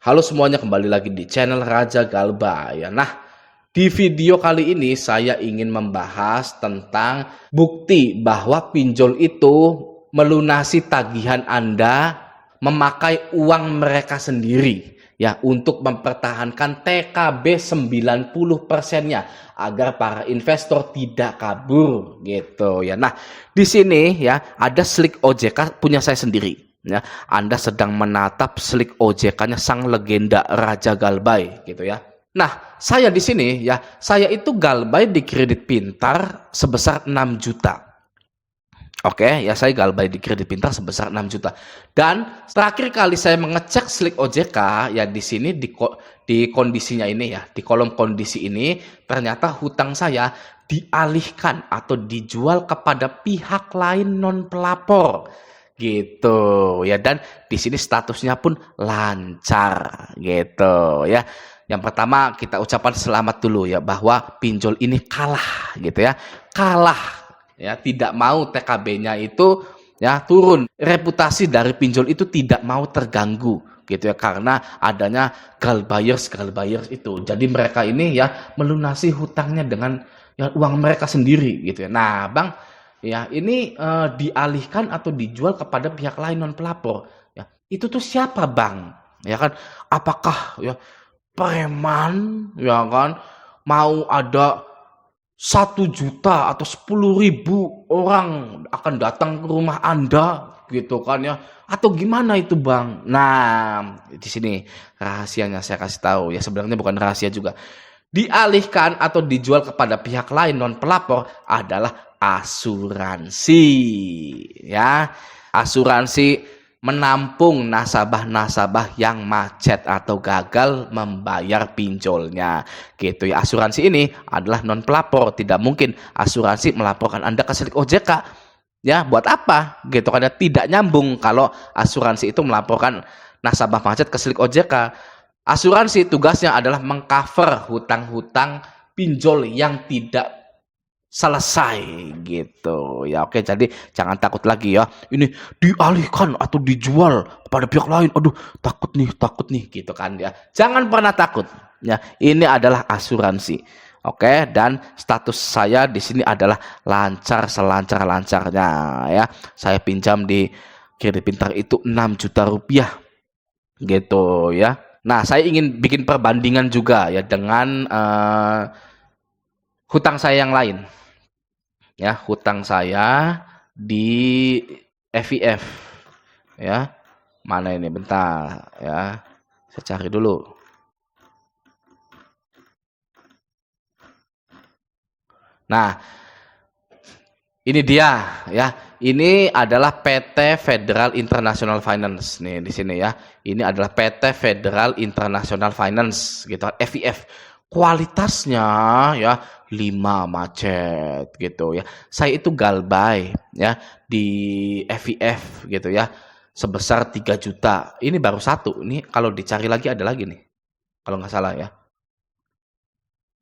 Halo semuanya, kembali lagi di channel Raja Galba ya. Nah, di video kali ini saya ingin membahas tentang bukti bahwa pinjol itu melunasi tagihan Anda memakai uang mereka sendiri ya untuk mempertahankan TKB 90%-nya agar para investor tidak kabur gitu ya. Nah, di sini ya ada slik OJK punya saya sendiri. Ya, Anda sedang menatap slik OJK-nya sang legenda Raja Galbay gitu ya. Nah, saya di sini ya, saya itu Galbay di kredit pintar sebesar 6 juta. Oke, ya saya Galbay di kredit pintar sebesar 6 juta. Dan terakhir kali saya mengecek slik OJK ya di sini di kondisinya ini ya, di kolom kondisi ini ternyata hutang saya dialihkan atau dijual kepada pihak lain non pelapor. Gitu ya, dan di sini statusnya pun lancar gitu ya. Yang pertama kita ucapkan selamat dulu ya bahwa pinjol ini kalah gitu ya. Kalah ya, tidak mau TKB-nya itu ya turun. Reputasi dari pinjol itu tidak mau terganggu gitu ya karena adanya galbayers itu. Jadi mereka ini ya melunasi hutangnya dengan ya, uang mereka sendiri gitu ya. Nah, Bang, ya, ini dialihkan atau dijual kepada pihak lain non pelapor. Ya, itu tuh siapa, Bang? Ya kan? Apakah ya preman, ya kan? Mau ada 1 juta atau 10.000 orang akan datang ke rumah Anda, gitu kan ya? Atau gimana itu, Bang? Nah, di sini rahasianya saya kasih tahu. Ya sebenarnya bukan rahasia juga. Dialihkan atau dijual kepada pihak lain non pelapor adalah asuransi ya. Asuransi menampung nasabah-nasabah yang macet atau gagal membayar pinjolnya gitu ya. Asuransi ini adalah non pelapor, tidak mungkin asuransi melaporkan Anda ke slik OJK ya. Buat apa gitu, karena tidak nyambung kalau asuransi itu melaporkan nasabah macet ke slik OJK. Asuransi tugasnya adalah mengcover hutang-hutang pinjol yang tidak selesai gitu ya. Oke, jadi jangan takut lagi ya, ini dialihkan atau dijual kepada pihak lain. Aduh, takut nih gitu kan ya. Jangan pernah takut ya, ini adalah asuransi. Oke, dan status saya di sini adalah lancar selancar-lancarnya ya. Saya pinjam di kredit pintar itu 6 juta rupiah gitu ya. Nah, saya ingin bikin perbandingan juga ya dengan hutang saya yang lain. Ya, hutang saya di FIF. Ya. Mana ini? Bentar ya. Saya cari dulu. Nah, ini dia ya. Ini adalah PT Federal International Finance nih di sini ya. Ini adalah PT Federal International Finance gitu, FIF. Kualitasnya ya 5 macet gitu ya. Saya itu Galbay ya di FIF gitu ya sebesar 3 juta. Ini baru satu. Ini kalau dicari lagi ada lagi nih. Kalau nggak salah ya.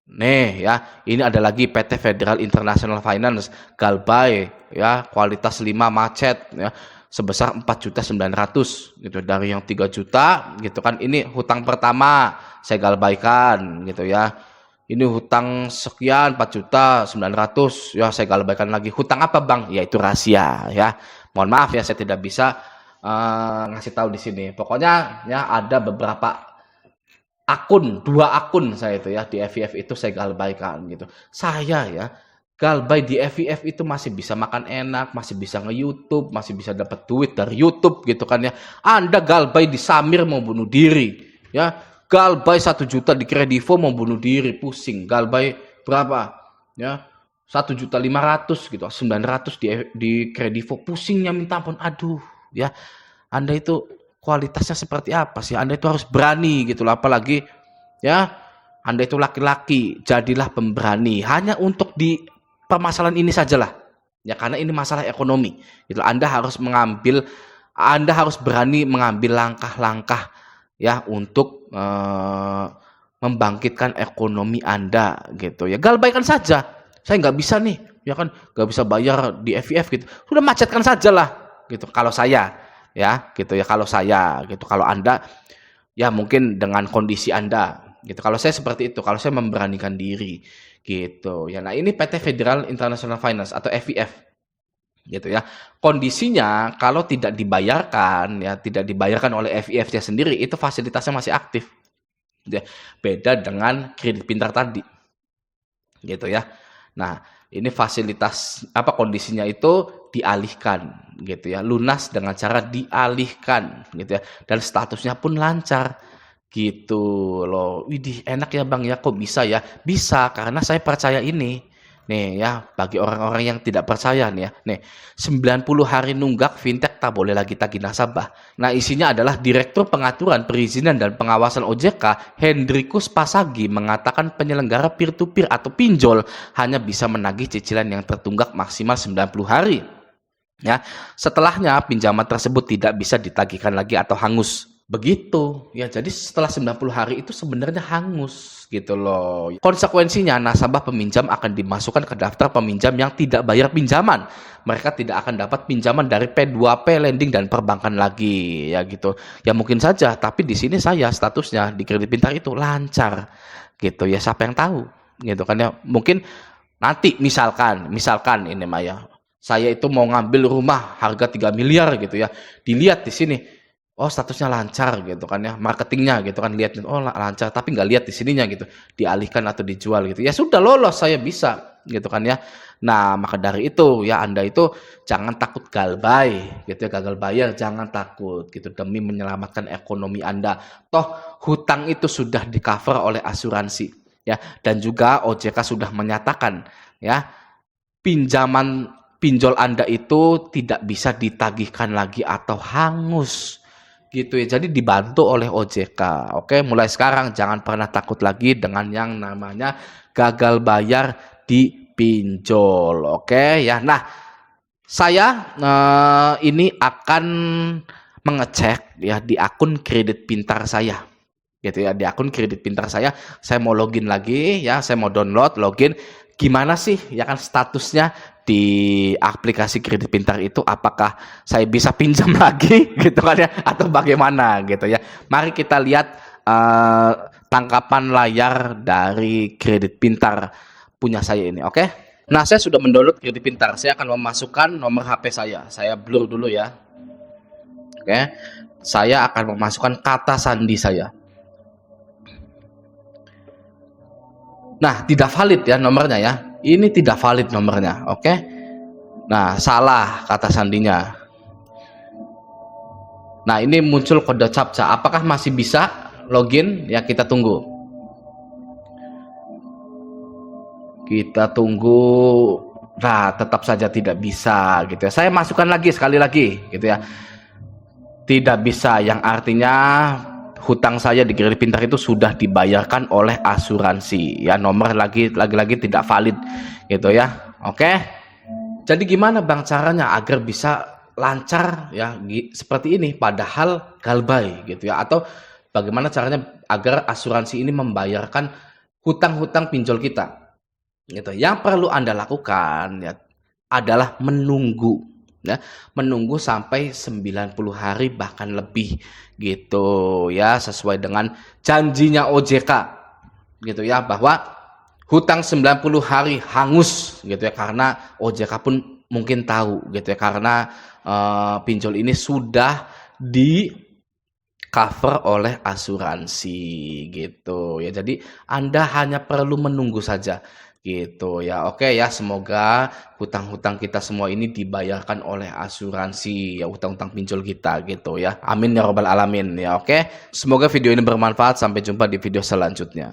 Nih ya, ini ada lagi PT Federal International Finance Galbay ya, kualitas 5 macet ya sebesar 4.900.000 gitu, dari yang 3 juta gitu kan. Ini hutang pertama saya galbaikan gitu ya. Ini hutang sekian 4.900.000 ya, saya galbaikan lagi. Hutang apa, Bang? Ya itu rahasia ya. Mohon maaf ya, saya tidak bisa ngasih tahu di sini. Pokoknya ya ada beberapa akun, 2 akun saya itu ya di FIF itu saya galbaikan gitu. Saya ya galbay di FIF itu masih bisa makan enak, masih bisa nge-YouTube, masih bisa dapat duit dari YouTube gitu kan ya. Anda galbay di Samir mau bunuh diri ya. Galbay 1 juta di Kredivo mau bunuh diri, pusing. Galbay berapa ya? 1.500.000 gitu, 900 di Kredivo, pusingnya minta ampun. Aduh ya, Anda itu kualitasnya seperti apa sih? Anda itu harus berani gitu loh, apalagi ya Anda itu laki-laki, jadilah pemberani. Hanya untuk di permasalahan ini sajalah. Ya karena ini masalah ekonomi. Gitu. Anda harus berani mengambil langkah-langkah ya untuk membangkitkan ekonomi Anda gitu ya. Galbaikan saja. Saya nggak bisa nih, ya kan nggak bisa bayar di FIF gitu. Sudah macetkan sajalah gitu. Kalau saya ya gitu ya, kalau saya gitu. Kalau Anda Ya mungkin dengan kondisi Anda gitu. Kalau saya seperti itu, kalau saya memberanikan diri gitu ya. Nah, ini PT Federal International Finance atau FIF gitu ya. Kondisinya kalau tidak dibayarkan ya, tidak dibayarkan oleh FIF-nya sendiri, itu fasilitasnya masih aktif. Ya. Beda dengan kredit pintar tadi. Gitu ya. Nah, ini fasilitas apa kondisinya itu dialihkan gitu ya. Lunas dengan cara dialihkan gitu ya. Dan statusnya pun lancar gitu loh. Widih, enak ya Bang ya, kok bisa ya? Bisa karena saya percaya ini. Nih ya, bagi orang-orang yang tidak percaya nih ya. Nih, 90 hari nunggak fintech tak boleh lagi tagih nasabah. Nah, isinya adalah Direktur Pengaturan Perizinan dan Pengawasan OJK, Hendrikus Pasagi, mengatakan penyelenggara peer-to-peer atau pinjol hanya bisa menagih cicilan yang tertunggak maksimal 90 hari. Ya, setelahnya pinjaman tersebut tidak bisa ditagihkan lagi atau hangus. Begitu ya, jadi setelah 90 hari itu sebenarnya hangus gitu loh. Konsekuensinya nasabah peminjam akan dimasukkan ke daftar peminjam yang tidak bayar pinjaman. Mereka tidak akan dapat pinjaman dari P2P lending dan perbankan lagi ya gitu. Ya mungkin saja, tapi di sini saya statusnya di Kredit Pintar itu lancar gitu ya, siapa yang tahu gitu kan ya. Mungkin nanti misalkan ini Maya, saya itu mau ngambil rumah harga 3 miliar gitu ya. Dilihat di sini, oh statusnya lancar gitu kan ya, marketingnya gitu kan, lihat oh lancar, tapi nggak lihat di sininya gitu, dialihkan atau dijual gitu, ya sudah lolos, saya bisa gitu kan ya. Nah maka dari itu ya, Anda itu jangan takut galbay gitu ya, gagal bayar jangan takut gitu, demi menyelamatkan ekonomi Anda. Toh hutang itu sudah di cover oleh asuransi ya, dan juga OJK sudah menyatakan ya, pinjol Anda itu tidak bisa ditagihkan lagi atau hangus gitu ya. Jadi dibantu oleh OJK. Oke, mulai sekarang jangan pernah takut lagi dengan yang namanya gagal bayar di pinjol. Oke ya. Nah, saya ini akan mengecek ya di akun Kredit Pintar saya. Gitu ya, di akun Kredit Pintar saya mau login lagi ya, saya mau download, login. Gimana sih ya kan statusnya di aplikasi Kredit Pintar itu, apakah saya bisa pinjam lagi gitu kan ya, atau bagaimana gitu ya. Mari kita lihat tangkapan layar dari Kredit Pintar punya saya ini, oke? Nah, saya sudah mendownload Kredit Pintar. Saya akan memasukkan nomor HP saya blur dulu ya. Oke. Saya akan memasukkan kata sandi saya. Nah, tidak valid ya nomornya ya. Ini tidak valid nomornya, oke? Nah, salah kata sandinya. Nah, ini muncul kode captcha. Apakah masih bisa login? Ya, kita tunggu. Kita tunggu. Nah, tetap saja tidak bisa gitu ya. Saya masukkan lagi sekali lagi gitu ya. Tidak bisa, yang artinya hutang saya di Kredit Pintar itu sudah dibayarkan oleh asuransi ya, nomor lagi tidak valid gitu ya. Oke, jadi gimana Bang caranya agar bisa lancar ya seperti ini padahal galbay gitu ya, atau bagaimana caranya agar asuransi ini membayarkan hutang-hutang pinjol kita gitu. Yang perlu Anda lakukan ya adalah menunggu ya, menunggu sampai 90 hari bahkan lebih gitu ya, sesuai dengan janjinya OJK gitu ya, bahwa hutang 90 hari hangus gitu ya, karena OJK pun mungkin tahu gitu ya, karena pinjol ini sudah di cover oleh asuransi gitu ya. Jadi Anda hanya perlu menunggu saja gitu ya. Oke ya, semoga hutang-hutang kita semua ini dibayarkan oleh asuransi ya, hutang-hutang pinjol kita gitu ya. Amin ya robbal alamin ya. Oke, semoga video ini bermanfaat. Sampai jumpa di video selanjutnya.